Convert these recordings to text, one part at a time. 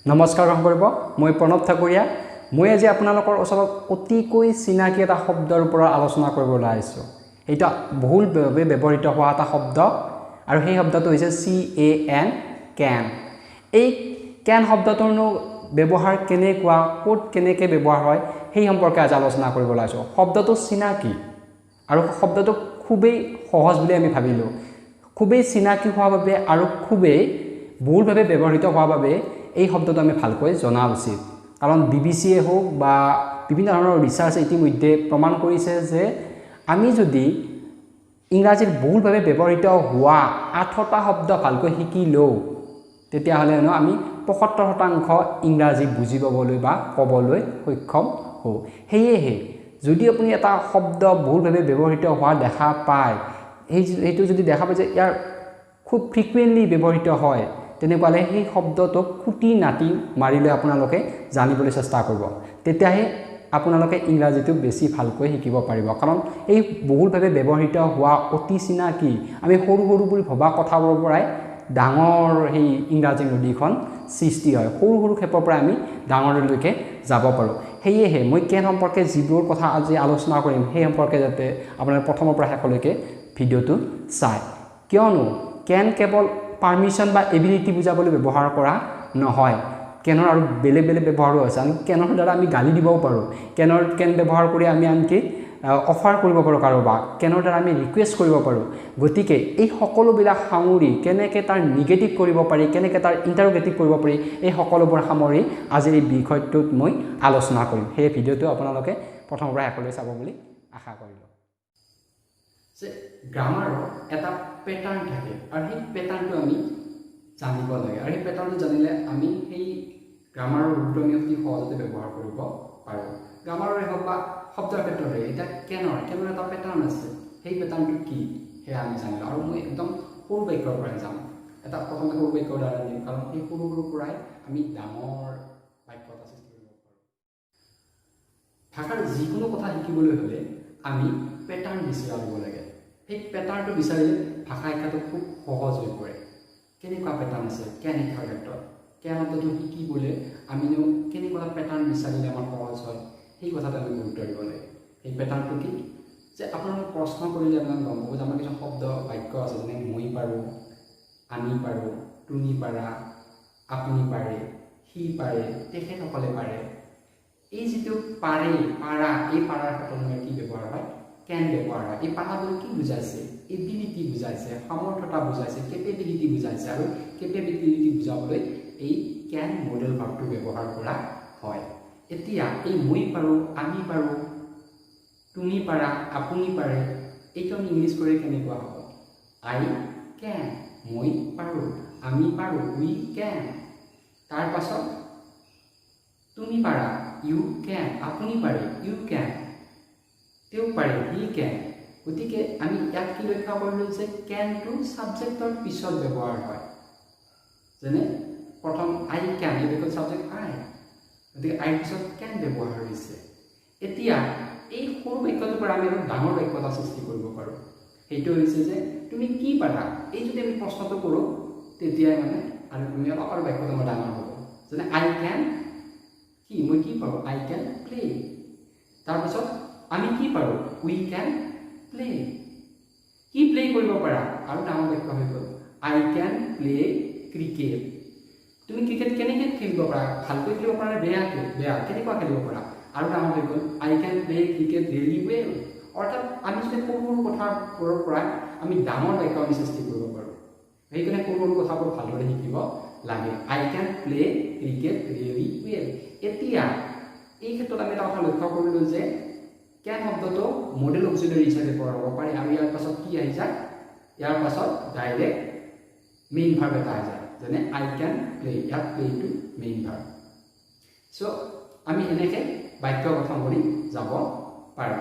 নমস্কাৰ গ্ৰহণ কৰিব মই প্ৰণব thakuria মই আজি আপোনালোকৰ ওচৰত অতিকৈ চিনাকি এটা শব্দৰ ওপৰত আলোচনা কৰিবলৈ আহিছো এটা বহুলভাৱে ব্যৱহৃত হোৱা এটা শব্দ আৰু সেই শব্দটো হৈছে can এই can শব্দটোৰ ব্যৱহাৰ কেনেকুৱা ক'ত কেনেকৈ ব্যৱহাৰ হয় সেই সম্পৰ্কে আজি আলোচনা কৰিবলৈ আহিছো শব্দটো চিনাকি আৰু শব্দটো খুবেই সহজ বুলি আমি ভাবিলো খুবেই চিনাকি হোৱাৰ বাবে আৰু খুবেই বহুলভাৱে ব্যৱহৃত হোৱাৰ বাবে এই শব্দটো আমি ভালকৈ জনা উচিত কাৰণ বিবিসিয়ে হোক বা বিভিন্ন ধৰণৰ ৰিসাৰ্চ ইতিমধ্যে প্ৰমাণ কৰিছে যে আমি যদি ইংৰাজীত বহুলভাৱে ব্যৱহৃত হোৱা 8টা শব্দ ভালকৈ শিকি লও তেতিয়া হলে আমি 75% ইংৰাজী বুজি পাবলৈ বা ক'বলৈ সক্ষম হও হেয়েহে যদি আপুনি এটা শব্দ বহুলভাৱে ব্যৱহৃত হোৱা দেখা পায় এইটো যদি দেখা পায় যে ইয়াৰ খুব ফ্ৰিকুৱেন্টলি ব্যৱহৃত হয় তেনেকুৱালে সেই শব্দটো খুটি নাটি মাৰিলে আপোনালোকে জানিবলৈ চেষ্টা কৰিব তেতিয়াহে আপোনালোকে ইংৰাজীটো বেছি ভালকৈ শিকিব পাৰিব কাৰণ এই বহুলভাৱে ব্যৱহৃত হোৱা অতি চিনাকি আমি সৰু সৰু বুলি ভবা কথাবোৰৰ পৰাই ডাঙৰ সেই ইংৰাজী নদীখন সৃষ্টি হয় সৰু সৰু ক্ষেত্ৰৰ পৰা আমি ডাঙৰলৈকে যাব পাৰো হেয়েহে মই কেন সম্পৰ্কে যিবোৰ কথা আজি আলোচনা কৰিম সেই সম্পৰ্কে যাতে আপোনাৰ প্ৰথমৰ পৰা শেষলৈকে ভিডিওটো চাই কিয়নো কেন কেৱল পাৰমিশন বা এবিলিটি বুজাবলৈ ব্যৱহাৰ কৰা নহয় কেনৰ আৰু বেলেগ বেলেগ ব্যৱহাৰো আছে আমি কেনৰ দ্বাৰা আমি গালি দিবও পাৰো কেন ব্যৱহাৰ কৰি আমি আনকি অফাৰ কৰিব পাৰো কাৰোবাক কেনৰ দ্বাৰা আমি ৰিকুৱেষ্ট কৰিব পাৰো গতিকে এই সকলোবিলাক সামৰি কেনেকৈ তাৰ নিগেটিভ কৰিব পাৰি কেনেকৈ তাৰ ইন্টাৰোগেটিভ কৰিব পাৰি এই সকলোবোৰ সামৰি আজি এই বিষয়টোত মই আলোচনা কৰিম সেই ভিডিওটো আপোনালোকে প্ৰথমৰ পৰা শেষলৈ চাব বুলি আশা কৰিলো যে গ্ৰামাৰৰ এটা প্যাটাৰ্ন থাকে আৰু সেই প্যাটাৰ্নটো আমি জানিব লাগে আৰু এই প্যাটাৰ্নটো জানিলে আমি সেই গ্ৰামাৰৰ ৰূপটো আমি অতি সহজতে ব্যৱহাৰ কৰিব পাৰো গ্ৰামাৰৰ হওক বা শব্দৰ ক্ষেত্ৰতে এটা কেনৰ এটা প্যাটাৰ্ন আছে সেই প্যাটাৰ্নটো কি হে আমি জানিলো আৰু মই একদম সৰু বাক্যৰ পৰাই যাম এটা প্ৰথমে সৰু বাক্যৰ দ্বাৰা দিম কাৰণ এই সৰু পৰাই আমি ডাঙৰ বাক্য এটা সৃষ্টি কৰিব পাৰো ভাষাৰ যিকোনো কথা শিকিবলৈ হলে আমি প্যাটাৰ্ন বিচাৰি ল'ব লাগে এই প্যাটাৰ্নটো বিচাৰিলে ভাষা শিকাটো খুব সহজ হৈ পৰে কেনেকুৱা প্যাটাৰ্ন আছে কেন শিক্ষাৰ ক্ষেত্ৰত কেনটো শিকিবলৈ আমি কেনেকুৱা প্যাটাৰ্ন বিচাৰিলে আমাৰ সহজ হয় সেই কথাটো আমি গুৰুত্ব দিব লাগে এই প্যাটাৰ্নটো কি যে আপোনাক প্ৰশ্ন কৰিলে আপোনাক গম পাব যে আমাৰ কিছু শব্দ বাক্য আছে যেনে মই পাৰো আমি পাৰো তুমি পাৰা আপুনি পাৰে সি পাৰে তেখেতসকলে পাৰে এই যিটো পাৰে পাৰা এই পাৰাৰ ক্ষেত্ৰত কি ব্যৱহাৰ হয় can ব্যৱহাৰ হয় এই পাৰাবোৰ কি বুজাইছে এবিলিটি বুজাইছে সামৰ্থ্যতা বুজাইছে কেপেবিলিটি বুজাইছে আৰু কেপেবিলিটি বুজাবলৈ এই can মডেল ভাৰ্বটো ব্যৱহাৰ কৰা হয় এতিয়া এই মই পাৰো আমি পাৰো তুমি পাৰা আপুনি পাৰে এইটো আমি ইংলিছ কৰি কেনেকুৱা হ'ব I can মই পাৰো আমি পাৰো we can তাৰ পাছত তুমি পাৰা you can আপুনি পাৰে you can তেও পাৰে he can গতিকে আমি ইয়াত কি লক্ষ্য কৰিলো যে can টো সাবজেক্টৰ পিছত ব্যৱহাৰ হয় যেনে প্ৰথম I can এই বিকল সাবজেক্ট I গতিকে I পিছত can ব্যৱহাৰ হৈছে এতিয়া এই সৰু বাক্যটোৰ পৰা আমি ডাঙৰ বাক্য এটা সৃষ্টি কৰিব পাৰো সেইটো হৈছে যে তুমি কি পাৰা এই যদি আমি প্ৰশ্নটো কৰো তেতিয়া মানে আৰু তুমি অলপ বাক্যটো ডাঙৰ হ'ব যেনে I can কি মই কি পাৰো I can play তাৰ পিছত আমি কি পাৰো we can play কি প্লে কৰিব পাৰা আৰু ডাঙৰ বাক্য হৈ গ'ল I can play cricket তুমি ক্ৰিকেট কেনেকৈ খেলিব পাৰা ভালকৈ খেলিব পাৰা বেয়া কেনেকুৱা খেলিব পাৰা আৰু ডাঙৰ হৈ গ'ল I can play cricket really well অৰ্থাৎ আমি যদি সৰু সৰু কথাবোৰৰ পৰা আমি ডাঙৰ বাক্য আমি সৃষ্টি কৰিব পাৰো সেইকাৰণে সৰু সৰু কথাবোৰ ভালদৰে শিকিব লাগে I can play cricket really well এতিয়া এই ক্ষেত্ৰত আমি এটা কথা লক্ষ্য কৰিলো যে can শব্দটো মডেল অক্সিলাৰি হিচাপে ব্যৱহাৰ হ'ব পাৰে আৰু ইয়াৰ পাছত কি আহি যায় ইয়াৰ পাছত ডাইৰেক্ট মেইন ভাৰ্ব এটা আহি যায় যেনে I can play ইয়াত play to main verb so আমি এনেকৈ বাক্য গঠন কৰি যাব পাৰোঁ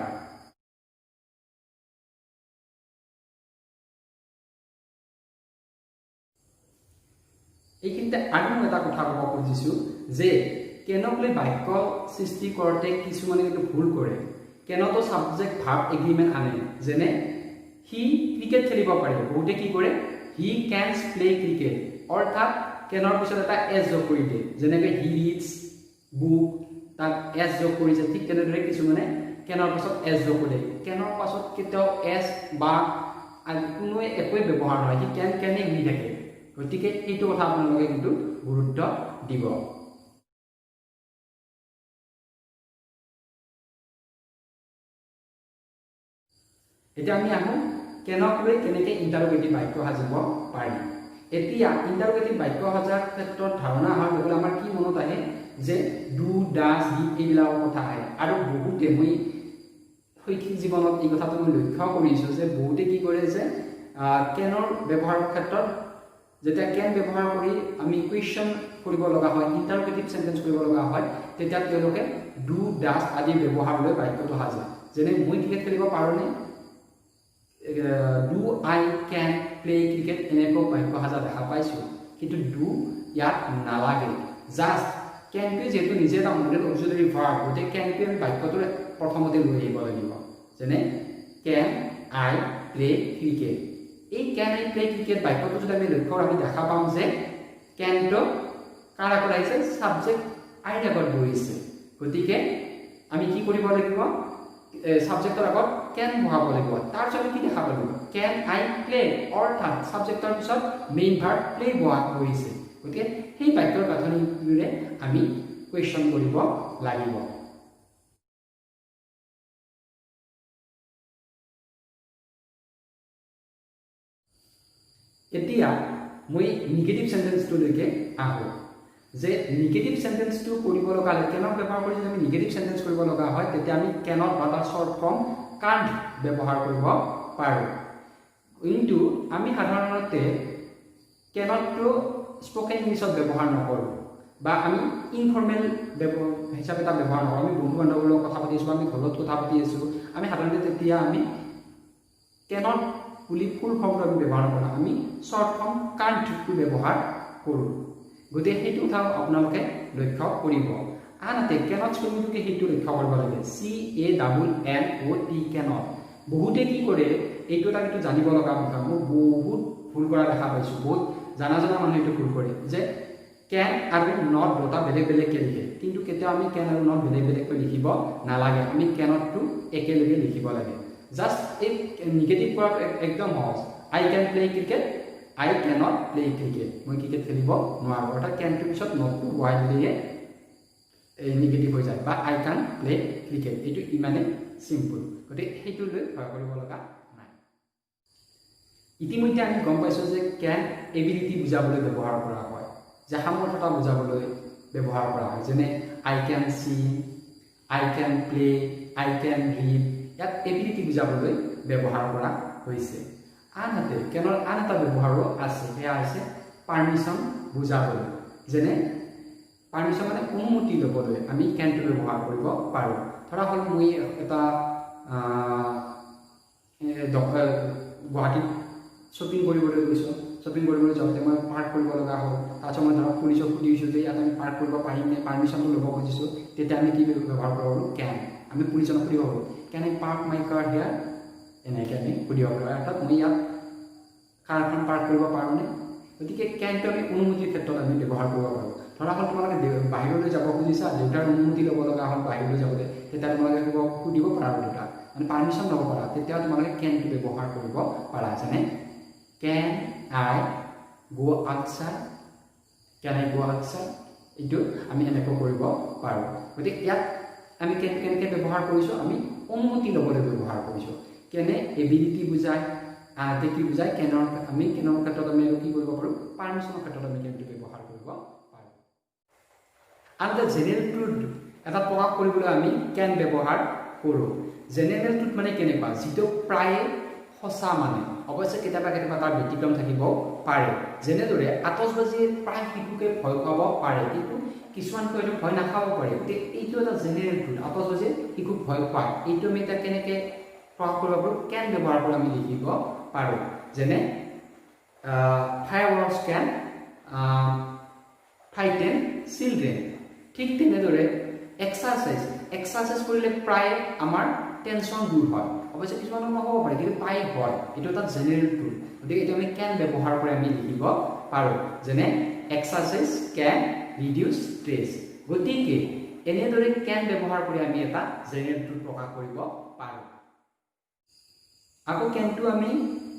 এইখিনিতে আৰু এটা কথা ক'ব খুজিছো যে কেনক লৈ বাক্য সৃষ্টি কৰোঁতে কিছুমানে কিন্তু ভুল কৰে কেনতো সাবজেক্ট ভাৰ্ব এগ্ৰিমেন্ট আনে যেনে হি ক্ৰিকেট খেলিব পাৰে বহুতে কি কৰে হি ক্যানস প্লে ক্ৰিকেট অৰ্থাৎ কেনৰ পিছত এটা এছ যোগ কৰি দিয়ে যেনেকৈ হি ৰিডছ বুক তাক এছ যোগ কৰিছে ঠিক তেনেদৰে কিছুমানে কেনৰ পাছত এছ যোগ কৰে কেনৰ পাছত কেতিয়াও এছ বা কোনো একোৱে ব্যৱহাৰ নহয় সি কেনে হি থাকে গতিকে এইটো কথা আপোনালোকে কিন্তু গুৰুত্ব দিব এতিয়া আমি আহো কেনক লৈ কেনেকৈ ইণ্টাৰোগেটিভ বাক্য সাজিব পাৰি এতিয়া ইণ্টাৰোগেটিভ বাক্য সাজাৰ ক্ষেত্ৰত ধাৰণা অহাৰ লগে আমাৰ কি মনত আহে যে ডু ডাজ হি এইবিলাকৰ কথা আহে আৰু বহুতে মই শৈক্ষিক জীৱনত এই কথাটো মই লক্ষ্য কৰিছোঁ যে বহুতে কি কৰে যে কেনৰ ব্যৱহাৰৰ ক্ষেত্ৰত যেতিয়া কেন ব্যৱহাৰ কৰি আমি কুৱেশ্যন কৰিব লগা হয় ইণ্টাৰোগেটিভ চেণ্টেন্স কৰিব লগা হয় তেতিয়া তেওঁলোকে ডু ডাজ আদি ব্যৱহাৰ লৈ বাক্যটো সাজে যেনে মই ক্ৰিকেট খেলিব পাৰোঁনে do I can play cricket এনেকৈ বাক্য সাজা দেখা পাইছোঁ কিন্তু ডু ইয়াত নালাগে জাষ্ট কেনটোৱে যিহেতু নিজে এটা মডেল অক্সিলাৰী ভাৰ্ব গতিকে কেনটোৱে আমি বাক্যটোৰ প্ৰথমতে লৈ আহিব লাগিব যেনে কেন আই প্লে ক্ৰিকেট এই কেন আই প্লে ক্ৰিকেট বাক্যটো যদি আমি লক্ষ্য আমি দেখা পাম যে কেনটো কাৰ আগত আহিছে ছাবজেক্ট আইৰ আগত বহিছে গতিকে আমি কি কৰিব লাগিব সাবজেক্টৰ আগত কেন বহাব লাগিব তাৰ পিছত কি দেখা পালো কেন আই প্লে অৰ্থাৎ সাবজেক্টৰ পিছত মেইন ভাৰ্ব প্লে বহিছে গতিকে সেই বাক্যৰ গাঁথনিৰে আমি কুৱেশ্যন কৰিব লাগিব এতিয়া মই নিগেটিভ সেন্টেন্সটোলৈকে আহো যে নিগেটিভ সেন্টেন্সটো কৰিব লগা হলে কেনক ব্যৱহাৰ কৰি যদি আমি নিগেটিভ সেন্টেন্স কৰিব লগা হয় তেতিয়া আমি কেনক বা তাৰ শৰ্ট ফৰ্ম কান্ট ব্যৱহাৰ কৰিব পাৰো কিন্তু আমি সাধাৰণতে কেনকটো স্পোকেন ইংলিছত ব্যৱহাৰ নকৰো বা আমি ইনফৰ্মেল হিচাপে এটা ব্যৱহাৰ নকৰো আমি বন্ধু বান্ধৱৰ লগত কথা পাতি আছো আমি ঘৰত কথা পাতি আছো আমি সাধাৰণতে তেতিয়া আমি কেনক বুলি ফুল ফৰ্মটো আমি ব্যৱহাৰ নকৰো আমি শৰ্ট ফৰ্ম কান্টটো ব্যৱহাৰ কৰো গতিকে সেইটো কথা আপোনালোকে লক্ষ্য কৰিব আনহাতে কেনট স্পেলিংটোকে সেইটো লক্ষ্য কৰিব লাগে CANNOT কেনট বহুতে কি কৰে এইটো এটা কিন্তু জানিব লগা কথা মই বহুত ভুল কৰা দেখা পাইছো বহুত জানা মানুহ এইটো ভুল কৰে যে কেন আৰু নট দুটা বেলেগ বেলেগকৈ লিখে কিন্তু কেতিয়াও আমি কেন আৰু নট বেলেগ বেলেগকৈ লিখিব নালাগে আমি কেনটটো একেলগে লিখিব লাগে জাষ্ট এই নিগেটিভ কৰাটো একদম সহজ I can play cricket I cannot play cricket. মই ক্ৰিকেট খেলিব নোৱাৰো অৰ্থাৎ কেনটোৰ পিছত নটটো বহাই দিলে নিগেটিভ হৈ যায় বা I can play cricket এইটো ইমানে সিম্পল গতিকে সেইটো লৈ ভয় কৰিব লগা নাই ইতিমধ্যে আমি গম পাইছো যে কেন এবিলিটি বুজাবলৈ ব্যৱহাৰ কৰা হয় যে সামৰ্থ্যতা বুজাবলৈ ব্যৱহাৰ কৰা হয় যেনে I can see I can play I can read ইয়াত এবিলিটি বুজাবলৈ ব্যৱহাৰ কৰা হৈছে আনহাতে কেনৰ আন এটা ব্যৱহাৰো আছে সেয়া হৈছে পাৰমিশন বুজাবলৈ যেনে পাৰমিশন মানে অনুমতি ল'বলৈ আমি কেনটো ব্যৱহাৰ কৰিব পাৰোঁ ধৰা হ'ল মই এটা গুৱাহাটীত শ্বপিং কৰিবলৈ গৈছোঁ শ্বপিং কৰিবলৈ যাওঁতে মই পাৰ্ক কৰিব লগা হ'ল তাৰপিছত মই ধৰক পুলিচক সুধিছোঁ যে ইয়াত আমি পাৰ্ক কৰিব পাৰিমনে পাৰমিশনটো ল'ব খুজিছোঁ তেতিয়া আমি কি ব্যৱহাৰ কৰিব পাৰোঁ কেন আমি পুলিচক সুধিব পাৰোঁ কেন আই পাৰ্ক মাই কাৰ হিয়াৰ এনেকৈ আমি সুধিব পাৰোঁ অৰ্থাৎ মই ইয়াত কাৰখন পাৰ্ক কৰিব পাৰোঁনে গতিকে কেনটো আমি অনুমতিৰ ক্ষেত্ৰত আমি ব্যৱহাৰ কৰিব পাৰোঁ ধৰা হ'ল তোমালোকে বাহিৰলৈ যাব খুজিছা দেউতাৰ অনুমতি ল'ব লগা হ'ল বাহিৰলৈ যাবলৈ তেতিয়া তোমালোকে সুধিব পাৰা দুটা মানে পাৰমিশ্যন ল'ব পাৰা তেতিয়া তোমালোকে কেনটো ব্যৱহাৰ কৰিব পাৰা যেনে কেন I go outside can I go outside এইটো আমি এনেকৈ কৰিব পাৰোঁ গতিকে ইয়াত আমি কেনেকৈ ব্যৱহাৰ কৰিছোঁ আমি অনুমতি ল'বলৈ ব্যৱহাৰ কৰিছোঁ কেনে এবিলিটি বুজায় আনহাতে কি বুজায় কেনৰ আমি কেনৰ ক্ষেত্ৰত আমি আৰু কি কৰিব পাৰোঁ পাৰমিশ্যনৰ ক্ষেত্ৰত আমি কেনটো ব্যৱহাৰ কৰিব পাৰোঁ আনহাতে জেনেৰেল ট্ৰুথ এটা প্ৰকাশ কৰিবলৈ আমি কেন ব্যৱহাৰ কৰোঁ জেনেৰেল ট্ৰুথ মানে কেনেকুৱা যিটো প্ৰায়ে সঁচা মানে অৱশ্যে কেতিয়াবা তাৰ ব্যতিক্ৰম থাকিব পাৰে যেনেদৰে আতচবাজীয়ে প্ৰায় শিশুকে ভয় খুৱাব পাৰে কিন্তু কিছুমানকে হয়তো ভয় নাখাব পাৰে গতিকে এইটো এটা জেনেৰেল ট্ৰুথ আতচবাজীয়ে শিশুক ভয় খুৱায় এইটো আমি এতিয়া কেনেকৈ প্ৰকাশ কৰিব পাৰোঁ কেন ব্যৱহাৰ কৰি আমি লিখিব পাৰোঁ যেনে ফায়াৰৱৰ্কছ কেন ফ্ৰাইটেন চিলড্ৰেন ঠিক তেনেদৰে এক্সাৰচাইজ কৰিলে প্ৰায় আমাৰ টেনশ্যন দূৰ হয় অৱশ্যে কিছুমানৰ হ'ব পাৰে কিন্তু প্ৰায় হয় এইটো এটা জেনেৰেল টুল গতিকে এইটো আমি কেন ব্যৱহাৰ কৰি আমি লিখিব পাৰোঁ যেনে এক্সাৰচাইজ কেন ৰিডিউচ ষ্ট্ৰেছ গতিকে এনেদৰে কেন ব্যৱহাৰ কৰি আমি এটা জেনেৰেল টুল প্ৰকাশ কৰিব পাৰোঁ আকৌ কেনটো আমি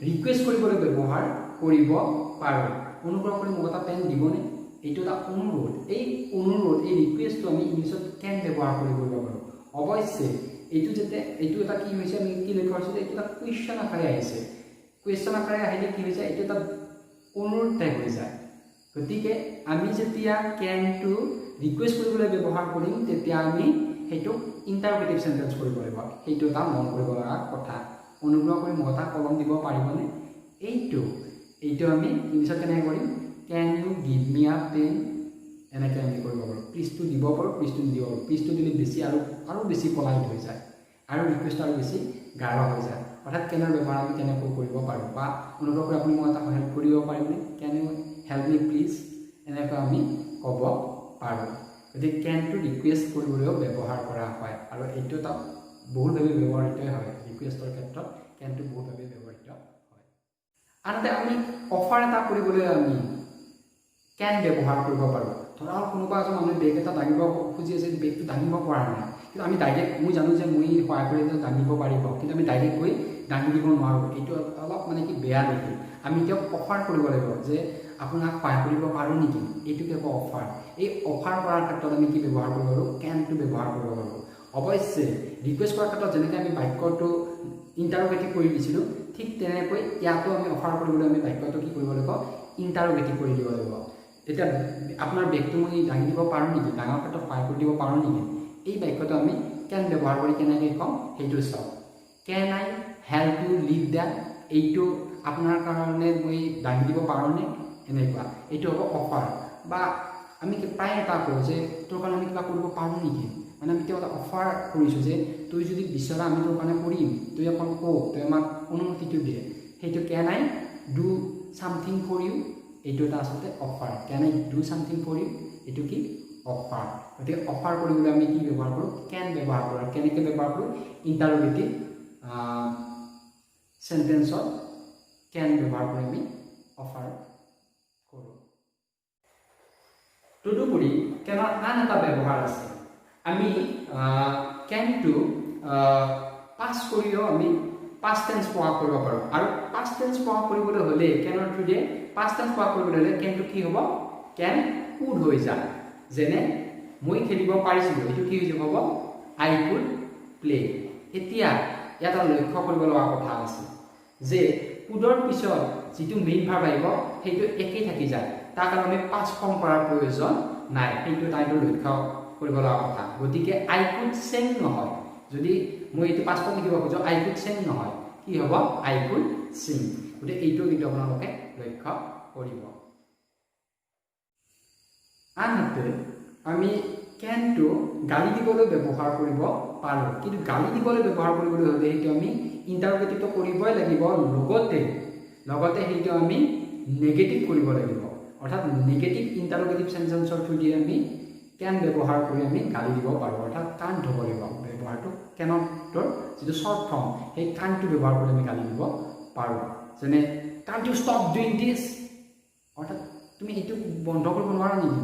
ৰিকুৱেষ্ট কৰিবলৈ ব্যৱহাৰ কৰিব পাৰোঁ অনুগ্ৰহ কৰি মোক এটা পেন দিবনে এইটো এটা অনুৰোধ এই ৰিকুৱেষ্টটো আমি ইংলিছত কেন ব্যৱহাৰ কৰি কৰিব পাৰোঁ অৱশ্যে এইটো এটা কি হৈছে আমি কি লেখা হৈছে এইটো এটা কুৱেশ্যন আকাৰে আহিছে কুৱেশ্যন আকাৰে আহিলে কি হৈছে এইটো এটা অনুৰোধ টাইপ হৈ যায় গতিকে আমি যেতিয়া কেনটো ৰিকুৱেষ্ট কৰিবলৈ ব্যৱহাৰ কৰিম তেতিয়া আমি সেইটো ইণ্টাৰগেটিভ সেন্টেন্স কৰিব লাগিব সেইটো এটা মন কৰিব লগা কথা অনুগ্ৰহ কৰি মোক এটা কলম দিব পাৰিবনে এইটো আমি ইংলিছত কেনেকৈ কৰিম কেন U give me a pen এনেকৈ আমি কৰিব পাৰোঁ প্লিজটো দিব পাৰোঁ প্লিজটো নিদিব পাৰোঁ প্লিজটো দিলে বেছি আৰু বেছি পলাইট হৈ যায় আৰু ৰিকুৱেষ্ট আৰু বেছি গাঢ় হৈ যায় অৰ্থাৎ কেনৰ ব্যৱহাৰ আমি কেনেকৈ কৰিব পাৰোঁ বা অনুগ্ৰহ কৰি আপুনি মোক এটা হেল্প কৰিব পাৰিবনে কেন ইউ হেল্প মি প্লিজ এনেকৈ আমি ক'ব পাৰোঁ গতিকে কেনটো ৰিকুৱেষ্ট কৰিবলৈও ব্যৱহাৰ কৰা হয় আৰু এইটো এটা বহুতভাৱে ব্যৱহৃত হয় ৰিকুৱেষ্টৰ ক্ষেত্ৰত কেনটো বহুতভাৱে ব্যৱহৃত হয় আনহাতে আমি অফাৰ এটা কৰিবলৈ আমি কেন ব্যৱহাৰ কৰিব পাৰোঁ ধৰা কোনোবা এজন মানুহে বেগ এটা দাঙিব খুজি আছে বেগটো দাঙিব পৰা নাই কিন্তু আমি ডাইৰেক্ট মই জানো যে মই সহায় কৰি দাঙিব পাৰিব কিন্তু আমি ডাইৰেক্ট গৈ দাঙি দিব নোৱাৰোঁ এইটো অলপ মানে কি বেয়া দেখি আমি তেওঁক অফাৰ কৰিব লাগিব যে আপোনাক সহায় কৰিব পাৰোঁ নেকি এইটোকে কয় অফাৰ এই অফাৰ কৰাৰ ক্ষেত্ৰত আমি কি ব্যৱহাৰ কৰিব পাৰোঁ কেনটো ব্যৱহাৰ কৰিব পাৰোঁ অৱশ্যে ৰিকুৱেষ্ট কৰাৰ ক্ষেত্ৰত যেনেকৈ আমি বাক্যটো ইণ্টাৰগেটিভ কৰি দিছিলোঁ ঠিক তেনেকৈ ইয়াতো আমি অফাৰ কৰিবলৈ আমি বাক্যটো কি কৰিব লাগিব ইণ্টাৰগেটিভ কৰি দিব লাগিব এতিয়া আপোনাৰ বেগটো মই দাঙি দিব পাৰোঁ নেকি ডাঙৰ ক্ষেত্ৰত সহায় কৰি দিব পাৰোঁ নেকি এই বাক্যটো আমি কেন ব্যৱহাৰ কৰি কেনেকৈ কওঁ সেইটো চাওঁ কেন আই হেল্প ইউ লিভ দ্যাট এইটো আপোনাৰ কাৰণে মই দাঙি দিব পাৰোঁনে এনেকুৱা এইটো হ'ব অফাৰ বা আমি প্ৰায় এটা কওঁ যে তোৰ কাৰণে আমি কিবা কৰিব পাৰোঁ নেকি মানে আমি তেওঁ এটা অফাৰ কৰিছোঁ যে তই যদি বিচৰা আমি তোৰ কাৰণে কৰিম তই অকল কওঁ তই আমাক অনুমতিটো দিয়ে সেইটো can I do something for you এইটো এটা আচলতে offer can I do something for you এইটো কি অফাৰ গতিকে অফাৰ কৰিবলৈ আমি কি ব্যৱহাৰ কৰোঁ কেন ব্যৱহাৰ কৰোঁ কেনেকৈ ব্যৱহাৰ কৰোঁ ইণ্টাৰগেটিভ সেন্টেন্সত কেন ব্যৱহাৰ কৰি আমি অফাৰ কৰোঁ তদুপৰি কেনৰ আন এটা ব্যৱহাৰ আছে আমি কেনটো পাছ কৰিও আমি পাষ্ট টেন্স প্ৰকাশ কৰিব পাৰোঁ আৰু পাষ্ট টেন্স প্ৰকাশ কৰিবলৈ হ'লে কেনৰ থ্ৰুৰে পাষ্ট টেন্স প্ৰকাশ কৰিবলৈ হ'লে কেনটো কি হ'ব কেন কুড হৈ যায় যেনে মই খেলিব পাৰিছিলোঁ এইটো কি হৈ যাব হ'ব আই কুড প্লে এতিয়া ইয়াত এটা লক্ষ্য কৰিব লগা কথা আছে যে কুডৰ পিছত যিটো মেইন ভাৰ্ব আহিব সেইটো একেই থাকি যায় তাৰ কাৰণে আমি পাষ্ট ফৰ্ম কৰাৰ প্ৰয়োজন নাই সেইটো তাইটো লক্ষ্য কৰিব লগা কথা গতিকে আই কুড চেং নহয় যদি মই এইটো পাষ্ট ফৰ্ম লিখিব খোজো আই কুড চেং নহয় কি হ'ব আই কুড চিং গতিকে এইটো কিন্তু আপোনালোকে লক্ষ্য কৰিব আনহাতে আমি কেনটো গালি দিবলৈ ব্যৱহাৰ কৰিব পাৰোঁ কিন্তু গালি দিবলৈ ব্যৱহাৰ কৰিবলৈ হ'লে সেইটো আমি ইণ্টাৰগেটিভটো কৰিবই লাগিব লগতে সেইটো আমি নেগেটিভ কৰিব লাগিব অৰ্থাৎ নেগেটিভ ইণ্টাৰগেটিভ সেন্টেন্সৰ থ্ৰুদি আমি কেন ব্যৱহাৰ কৰি আমি গালি দিব পাৰোঁ অৰ্থাৎ কাণ ধুব লাগিব ব্যৱহাৰটো কেনটোৰ যিটো শ্বৰ্ট ফৰ্ম সেই কাণটো ব্যৱহাৰ কৰি আমি গালি দিব পাৰোঁ যেনে কাণ্ট ইউ ষ্টপ ডুইং দিছ অৰ্থাৎ তুমি এইটো বন্ধ কৰিব নোৱাৰা নেকি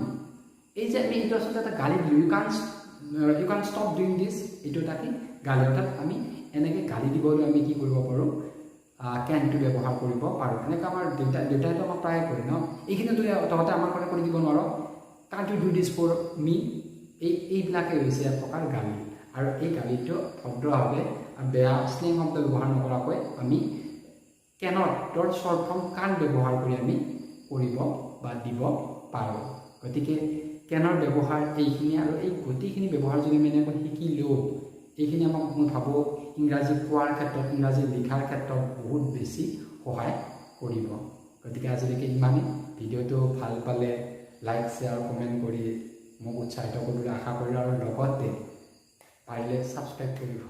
এই যে আমি এইটো আচলতে এটা গালি দিওঁ ইউ কান ষ্টপ ডুইং দিছ এইটো এটা কি গালি অৰ্থাৎ আমি এনেকৈ গালি দিবলৈ আমি কি কৰিব পাৰোঁ কেনটো ব্যৱহাৰ কৰিব পাৰোঁ এনেকৈ আমাৰ দেউতাইতো আমাক প্ৰায় কৰে ন এইখিনি তহঁতে আমাৰ কাৰণে কৰি দিব নোৱাৰ can't you do this for me এইবিলাকে হৈছে এক প্ৰকাৰ গালি আৰু এই গালিটো ভদ্ৰভাৱে বেয়া স্নেহ শব্দ ব্যৱহাৰ নকৰাকৈ আমি কেনৰ শ্বৰ্ট ফৰ্ম কাণ ব্যৱহাৰ কৰি আমি কৰিব বা দিব পাৰোঁ গতিকে কেনৰ ব্যৱহাৰ এইখিনি আৰু এই গোটেইখিনি ব্যৱহাৰ যদি আমি এনেকৈ শিকিলেও এইখিনি আমাক মই ভাবোঁ ইংৰাজী কোৱাৰ ক্ষেত্ৰত ইংৰাজী লিখাৰ ক্ষেত্ৰত বহুত বেছি সহায় কৰিব গতিকে আজিলৈকে ইমানেই ভিডিঅ'টো ভাল পালে লাইক শ্বেয়াৰ কমেণ্ট কৰি মোক উৎসাহিত কৰিবলৈ আশা কৰিলোঁ আৰু লগতে পাৰিলে ছাবস্ক্ৰাইব কৰিব